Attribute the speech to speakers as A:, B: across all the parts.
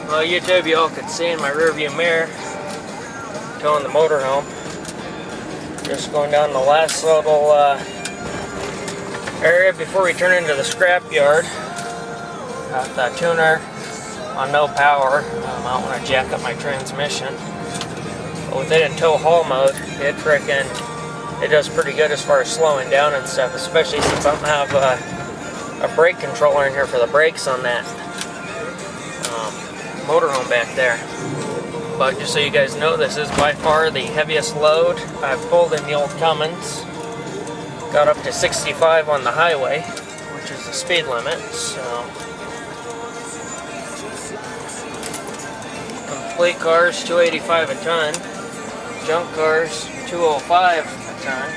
A: Well, YouTube, you all could see in my rearview mirror, towing the motorhome. Just going down the last little area before we turn into the scrap yard. Got the tuner on no power. I don't want to jack up my transmission. But with it in tow haul mode, it does pretty good as far as slowing down and stuff, especially since I don't have a brake controller in here for the brakes on that motorhome back there. But just so you guys know, this is by far the heaviest load I've pulled in the old Cummins. Got up to 65 on the highway, which is the speed limit, so. Complete cars, 285 a ton. Junk cars, 205 a ton.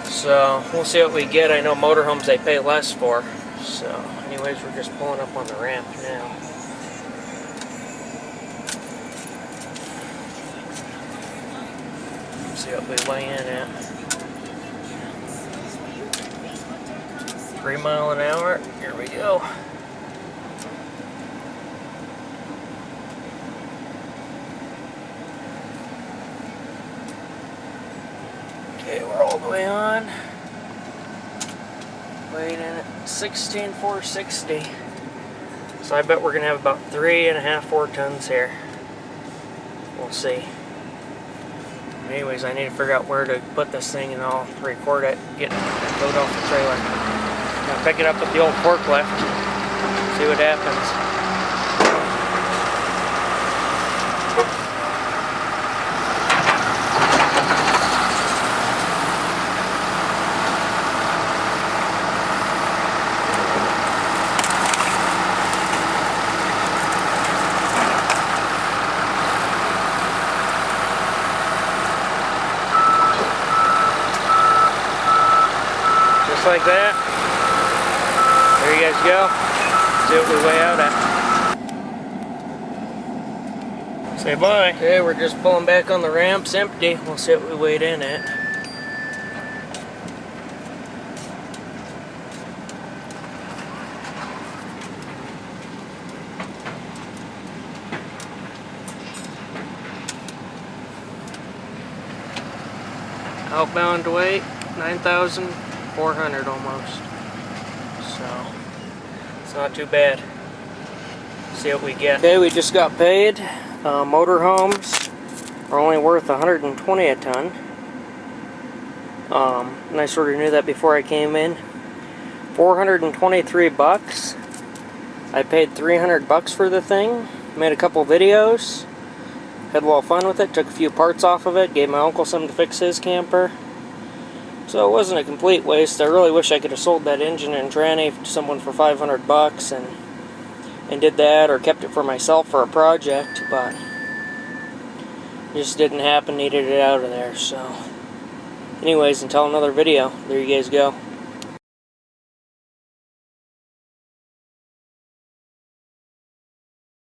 A: So, we'll see what we get. I know motorhomes they pay less for. So, anyways, we're just pulling up on the ramp now. See what we weigh in at. 3 miles an hour. Here we go. Okay, we're all the way on. Weighing in at 16,460. So I bet we're gonna have about 3.5, 4 tons here. We'll see. Anyways, I need to figure out where to put this thing and I'll record it, get it load off the trailer. Now pick it up with the old forklift, see what happens. Just like that. There you guys go. See what we weigh out at. Say bye. Okay, we're just pulling back on the ramps empty. We'll see what we weighed in at. Outbound weight, 9,400 almost. So, it's not too bad. See what we get. Okay, we just got paid. Motorhomes are only worth 120 a ton. And I sort of knew that before I came in. 423 bucks. I paid 300 bucks for the thing. Made a couple videos. Had a little fun with it. Took a few parts off of it. Gave my uncle some to fix his camper. So it wasn't a complete waste. I really wish I could have sold that engine and tranny to someone for 500 bucks and did that, or kept it for myself for a project, but it just didn't happen. Needed it out of there. So anyways, until another video, there you guys go.